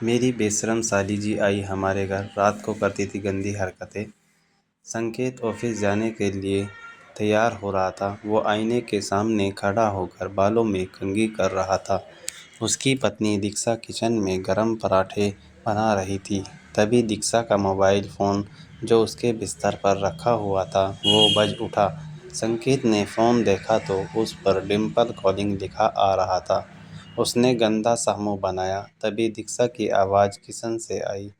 मेरी बेशरम साली जी आई हमारे घर। रात को करती थी गंदी हरकतें। संकेत ऑफिस जाने के लिए तैयार हो रहा था। वो आईने के सामने खड़ा होकर बालों में कंघी कर रहा था। उसकी पत्नी दीक्षा किचन में गरम पराठे बना रही थी। तभी दीक्षा का मोबाइल फ़ोन जो उसके बिस्तर पर रखा हुआ था वो बज उठा। संकेत ने फ़ोन देखा तो उस पर डिम्पल कॉलिंग लिखा आ रहा था। उसने गंदा सा मुंह बनाया। तभी दीक्षा की आवाज़ किचन से आई।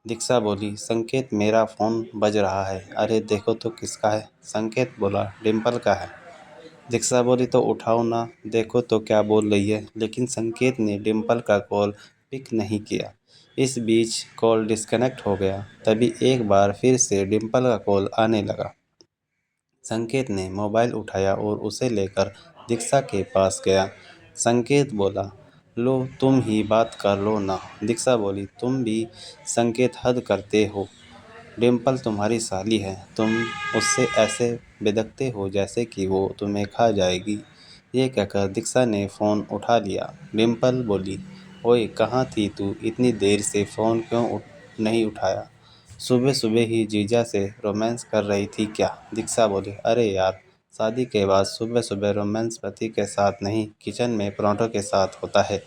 दीक्षा बोली, संकेत मेरा फ़ोन बज रहा है। अरे देखो तो किसका है। संकेत बोला, डिम्पल का है। दीक्षा बोली, तो उठाओ ना, देखो तो क्या बोल रही है। लेकिन संकेत ने डिम्पल का कॉल पिक नहीं किया। इस बीच कॉल डिस्कनेक्ट हो गया। तभी एक बार फिर से डिम्पल का कॉल आने लगा। संकेत ने मोबाइल उठाया और उसे लेकर दीक्षा के पास गया। संकेत बोला, लो तुम ही बात कर लो ना। दीक्षा बोली, तुम भी संकेत हद करते हो। डिम्पल तुम्हारी साली है। तुम उससे ऐसे बेदखते हो जैसे कि वो तुम्हें खा जाएगी। ये कहकर दीक्षा ने फ़ोन उठा लिया। डिम्पल बोली, ओए कहाँ थी तू? इतनी देर से फ़ोन क्यों नहीं उठाया? सुबह सुबह ही जीजा से रोमांस कर रही थी क्या? दीक्षा बोली, अरे यार, शादी के बाद सुबह सुबह रोमांस पति के साथ नहीं, किचन में पराठों के साथ होता है।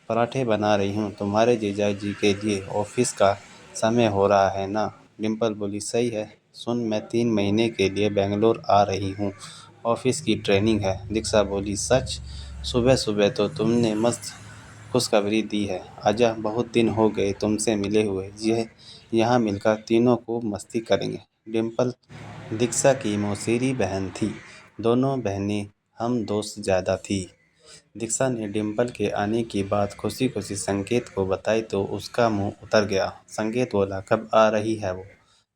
पराठे बना रही हूँ तुम्हारे जीजा जी के लिए। ऑफिस का समय हो रहा है ना। डिम्पल बोली, सही है। सुन, मैं 3 महीने के लिए बेंगलोर आ रही हूँ। ऑफिस की ट्रेनिंग है। दीक्षा बोली, सच? सुबह सुबह तो तुमने मस्त खुशखबरी दी है। आजा, बहुत दिन हो गए तुमसे मिले हुए। ये यहाँ मिलकर तीनों खूब मस्ती करेंगे। डिम्पल दीक्षा की मौसेरी बहन थी। दोनों बहनें हम दोस्त ज़्यादा थी। दीक्षा ने डिम्पल के आने की बात खुशी खुशी संकेत को बताई तो उसका मुंह उतर गया। संकेत बोला, कब आ रही है वो?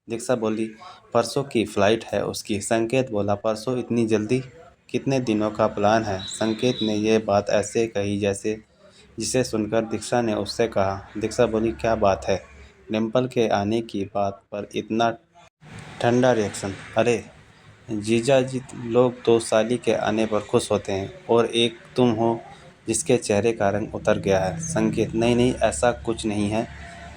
दीक्षा बोली, परसों की फ़्लाइट है उसकी। संकेत बोला, परसों इतनी जल्दी? कितने दिनों का प्लान है? संकेत ने यह बात ऐसे कही जैसे जिसे सुनकर दीक्षा ने उससे कहा। दीक्षा बोली, क्या बात है? डिम्पल के आने की बात पर इतना ठंडा रिएक्शन? अरे जीजा जी लोग तो साली के आने पर खुश होते हैं और एक तुम हो जिसके चेहरे का रंग उतर गया है। संकेत, नहीं नहीं, ऐसा कुछ नहीं है।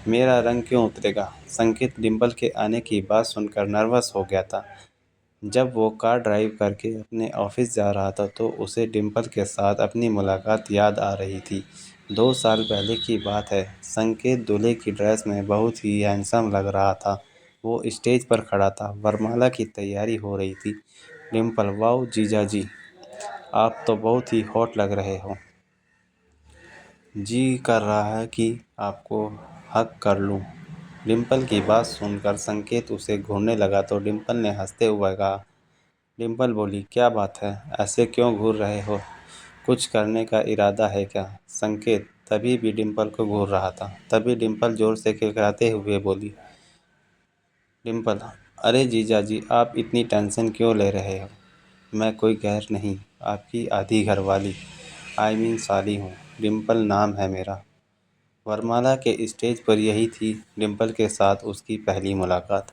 मेरा रंग क्यों उतरेगा? संकेत डिम्पल के आने की बात सुनकर नर्वस हो गया था। जब वो कार ड्राइव करके अपने ऑफिस जा रहा था तो उसे डिम्पल के साथ अपनी मुलाकात याद आ रही थी। 2 साल पहले की बात है। संकेत दूल्हे की ड्रेस में बहुत ही हैंडसम लग रहा था। वो स्टेज पर खड़ा था। वरमाला की तैयारी हो रही थी। डिम्पल, वाओ जीजा जी, आप तो बहुत ही हॉट लग रहे हो। जी कर रहा है कि आपको हक कर लूं। डिम्पल की बात सुनकर संकेत उसे घूरने लगा तो डिम्पल ने हंसते हुए कहा। डिम्पल बोली, क्या बात है, ऐसे क्यों घूर रहे हो? कुछ करने का इरादा है क्या? संकेत तभी भी डिम्पल को घूर रहा था। तभी डिम्पल जोर से खिलखिलाते हुए बोली। डिम्पल, अरे जीजा जी, आप इतनी टेंशन क्यों ले रहे हो? मैं कोई गैर नहीं, आपकी आधी घरवाली साली हूँ। डिम्पल नाम है मेरा। वरमाला के स्टेज पर यही थी डिम्पल के साथ उसकी पहली मुलाकात।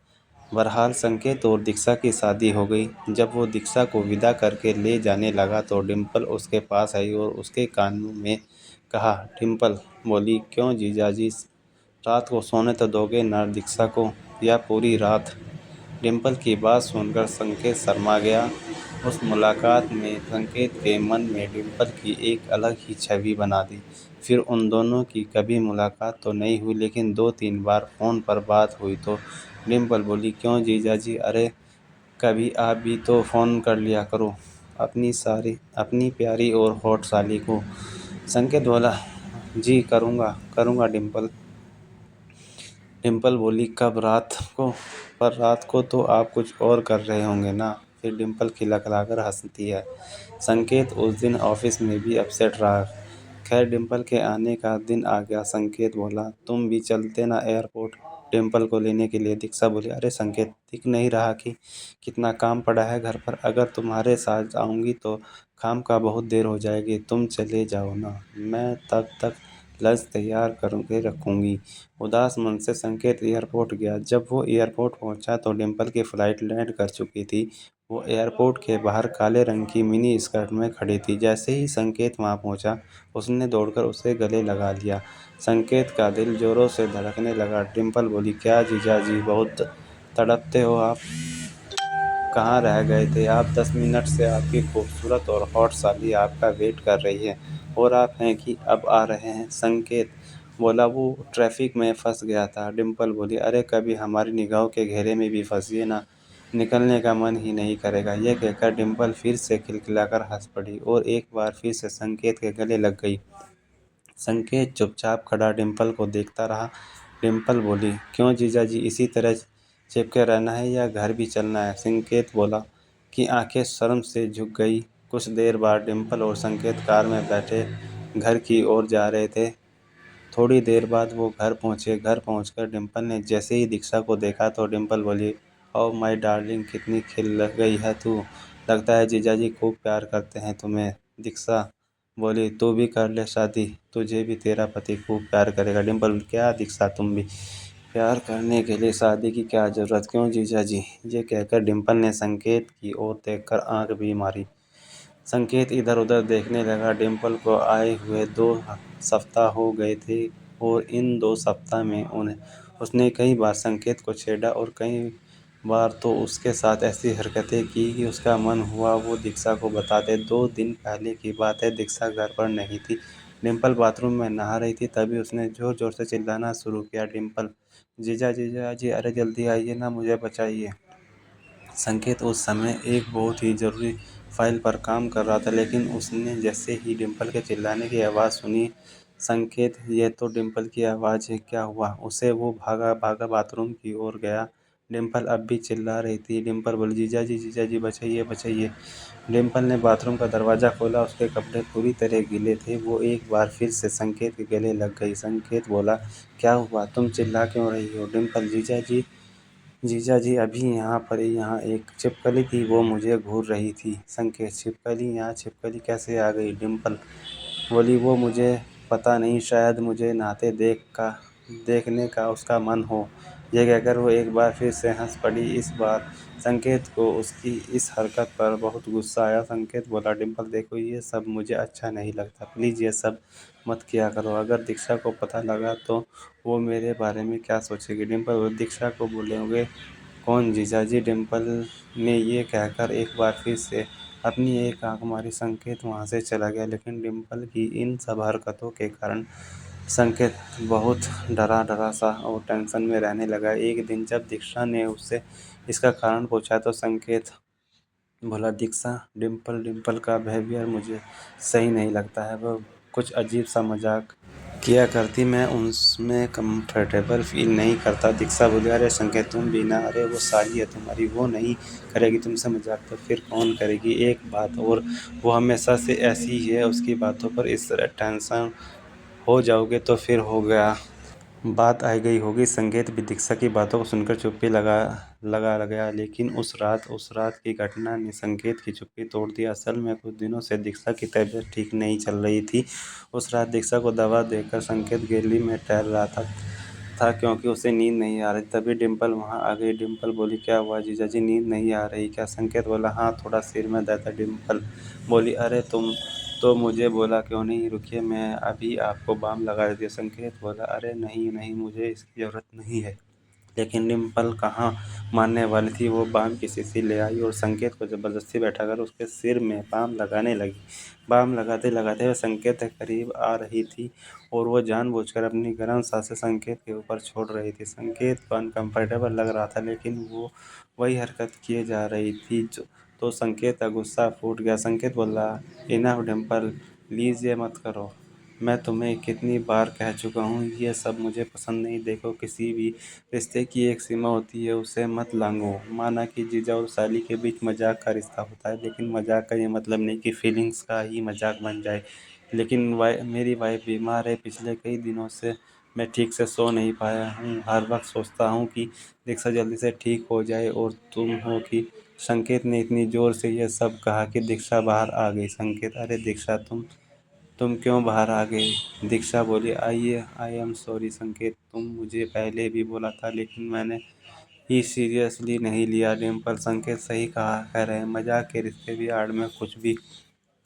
बहरहाल संकेत और दीक्षा की शादी हो गई। जब वो दीक्षा को विदा करके ले जाने लगा तो डिम्पल उसके पास आई और उसके कान में कहा। डिम्पल बोली, क्यों जीजाजी, रात को सोने तो दोगे ना दीक्षा को, या पूरी रात? डिम्पल की बात सुनकर संकेत शर्मा गया। उस मुलाकात में संकेत के मन में डिम्पल की एक अलग ही छवि बना दी। फिर उन दोनों की कभी मुलाकात तो नहीं हुई लेकिन 2-3 बार फ़ोन पर बात हुई तो डिम्पल बोली, क्यों जीजाजी, अरे कभी आप भी तो फ़ोन कर लिया करो अपनी प्यारी और हॉट साली को। संकेत बोला, जी करूँगा करूँगा डिम्पल। डिम्पल बोली, कब? रात को? पर रात को तो आप कुछ और कर रहे होंगे ना। फिर डिम्पल खिलखिलाकर हंसती है। संकेत उस दिन ऑफिस में भी अपसेट रहा। खैर डिम्पल के आने का दिन आ गया। संकेत बोला, तुम भी चलते ना एयरपोर्ट डिम्पल को लेने के लिए। दीक्षा बोली, अरे संकेत, दिख नहीं रहा कि कितना काम पड़ा है घर पर? अगर तुम्हारे साथ आऊँगी तो काम का बहुत देर हो जाएगी। तुम चले जाओ ना, मैं तब तक लंच तैयार करके रखूँगी। उदास मन से संकेत एयरपोर्ट गया। जब वो एयरपोर्ट पहुंचा तो डिम्पल की फ़्लाइट लैंड कर चुकी थी। वो एयरपोर्ट के बाहर काले रंग की मिनी स्कर्ट में खड़ी थी। जैसे ही संकेत वहाँ पहुँचा, उसने दौड़कर उसे गले लगा लिया। संकेत का दिल जोरों से धड़कने लगा। डिम्पल बोली, क्या जीजाजी, बहुत तड़पते हो आप? कहाँ रह गए थे आप? 10 मिनट से आपकी खूबसूरत और हॉट साली आपका वेट कर रही है और आप हैं कि अब आ रहे हैं। संकेत बोला, वो ट्रैफिक में फंस गया था। डिम्पल बोली, अरे कभी हमारी निगाहों के घेरे में भी फंसिए ना, निकलने का मन ही नहीं करेगा। यह कहकर डिम्पल फिर से खिलखिलाकर हंस पड़ी और एक बार फिर से संकेत के गले लग गई। संकेत चुपचाप खड़ा डिम्पल को देखता रहा। डिम्पल बोली, क्यों जीजाजी, इसी तरह चिपके रहना है या घर भी चलना है? संकेत बोला कि आंखें शर्म से झुक गई। कुछ देर बाद डिम्पल और संकेत कार में बैठे घर की ओर जा रहे थे। थोड़ी देर बाद वो घर पहुंचे। घर पहुंचकर डिम्पल ने जैसे ही दीक्षा को देखा तो डिम्पल बोली, ओह माय डार्लिंग, कितनी खिल गई है तू। लगता है जीजाजी खूब प्यार करते हैं तुम्हें। दीक्षा बोली, तू भी कर ले शादी, तुझे भी तेरा पति खूब प्यार करेगा। डिम्पल, क्या दीक्षा, तुम भी प्यार करने के लिए शादी की क्या ज़रूरत, क्यों जीजाजी? ये कहकर डिम्पल ने संकेत की ओर देखकर आंख भी मारी। संकेत इधर उधर देखने लगा। डिम्पल को आए हुए 2 सप्ताह हो गए थे और इन 2 सप्ताह में उन्हें उसने कई बार संकेत को छेड़ा और कई बार तो उसके साथ ऐसी हरकतें की कि उसका मन हुआ वो दीक्षा को बता दे। 2 दिन पहले की बात है, दीक्षा घर पर नहीं थी। डिम्पल बाथरूम में नहा रही थी, तभी उसने ज़ोर ज़ोर से चिल्लाना शुरू किया, डिम्पल, जीजा जीजा जी, अरे जल्दी आइए ना, मुझे बचाइए। संकेत उस समय एक बहुत ही ज़रूरी फाइल पर काम कर रहा था, लेकिन उसने जैसे ही डिम्पल के चिल्लाने की आवाज़ सुनी, संकेत, यह तो डिम्पल की आवाज़ है, क्या हुआ उसे? वो भागा भागा बाथरूम की ओर गया। डिम्पल अब भी चिल्ला रही थी। डिम्पल बोली, जीजा जी बचाइए बचाइए। डिम्पल ने बाथरूम का दरवाज़ा खोला। उसके कपड़े पूरी तरह गीले थे। वो एक बार फिर से संकेत के गले लग गई। संकेत बोला, क्या हुआ, तुम चिल्ला क्यों रही हो? डिम्पल, जीजाजी अभी यहाँ पर ही, यहाँ एक छिपकली थी, वो मुझे घूर रही थी। संकेत, छिपकली? यहाँ छिपकली कैसे आ गई? डिम्पल बोली, वो मुझे पता नहीं, शायद मुझे नहाते देखने का उसका मन हो। ये कहकर वो एक बार फिर से हंस पड़ी। इस बार संकेत को उसकी इस हरकत पर बहुत गुस्सा आया। संकेत बोला, डिम्पल देखो, ये सब मुझे अच्छा नहीं लगता, प्लीज़ ये सब मत किया करो। अगर दीक्षा को पता लगा तो वो मेरे बारे में क्या सोचेगी? डिम्पल, वो दीक्षा को बोलेंगे कौन जीजाजी? डिम्पल ने ये कहकर एक बार फिर से अपनी एक आंख मारी। संकेत वहाँ से चला गया, लेकिन डिम्पल की इन सब हरकतों के कारण संकेत बहुत डरा डरा सा और टेंशन में रहने लगा। एक दिन जब दीक्षा ने उससे इसका कारण पूछा तो संकेत बोला, दीक्षा, डिम्पल डिम्पल का बिहेवियर मुझे सही नहीं लगता है। वो कुछ अजीब सा मजाक किया करती, मैं उसमें कंफर्टेबल फील नहीं करता। दीक्षा बोली, अरे संकेत, तुम भी ना, अरे वो साली है तुम्हारी, वो नहीं करेगी तुमसे मजाक तो फिर कौन करेगी? एक बात और, वो हमेशा से ऐसी ही है, उसकी बातों पर इस तरह टेंशन हो जाओगे तो फिर हो गया, बात आ गई होगी। संकेत भी दीक्षा की बातों को सुनकर चुप्पी लगा लगा गया। लेकिन उस रात की घटना ने संकेत की चुप्पी तोड़ दी। असल में कुछ दिनों से दीक्षा की तबीयत ठीक नहीं चल रही थी। उस रात दीक्षा को दवा देकर संकेत गैलरी में टहल रहा था क्योंकि उसे नींद नहीं आ रही। तभी डिम्पल वहां आ गई। डिम्पल बोली, क्या हुआ जीजाजी, नींद नहीं आ रही क्या? संकेत बोला, हाँ, थोड़ा सिर में दर्द है। डिम्पल बोली, अरे तुम तो मुझे बोला क्यों नहीं? रुकिए, मैं अभी आपको बाम लगा देती हूँ। संकेत बोला, अरे नहीं नहीं, मुझे इसकी ज़रूरत नहीं है। लेकिन डिम्पल कहाँ मानने वाली थी। वो बाम की शीशी ले आई और संकेत को ज़बरदस्ती बैठाकर उसके सिर में बाम लगाने लगी। बाम लगाते लगाते वह संकेत के करीब आ रही थी और वो जानबूझकर अपनी गर्म सांसें संकेत के ऊपर छोड़ रही थी। संकेत को अनकंफर्टेबल लग रहा था, लेकिन वो वही हरकत किए जा रही थी तो संकेत का गुस्सा फूट गया। संकेत बोला, इनफ डिम्पल, प्लीज़ ये मत करो। मैं तुम्हें कितनी बार कह चुका हूँ, ये सब मुझे पसंद नहीं। देखो, किसी भी रिश्ते की एक सीमा होती है, उसे मत लांघो। माना कि जीजा और साली के बीच मजाक का रिश्ता होता है, लेकिन मजाक का ये मतलब नहीं कि फीलिंग्स का ही मजाक बन जाए। लेकिन मेरी वाइफ बीमार है, पिछले कई दिनों से मैं ठीक से सो नहीं पाया हूँ। हर वक्त सोचता हूँ कि दीक्षा जल्दी से ठीक हो जाए और तुम हो कि। संकेत ने इतनी ज़ोर से यह सब कहा कि दीक्षा बाहर आ गई। संकेत, अरे दीक्षा, तुम क्यों बाहर आ गए? दीक्षा बोली, आई एम सॉरी संकेत, तुम मुझे पहले भी बोला था, लेकिन मैंने ही सीरियसली नहीं लिया। डिम्पल, संकेत सही कह रहे हैं, मजाक के रिश्ते भी आड़ में कुछ भी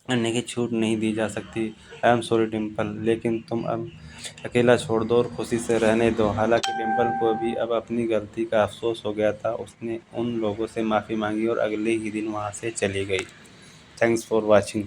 करने की छूट नहीं दी जा सकती। आई एम सॉरी डिम्पल, लेकिन तुम अब अकेला छोड़ दो और खुशी से रहने दो। हालांकि डिम्पल को भी अब अपनी गलती का अफसोस हो गया था। उसने उन लोगों से माफ़ी मांगी और अगले ही दिन वहाँ से चली गई। Thanks for watching.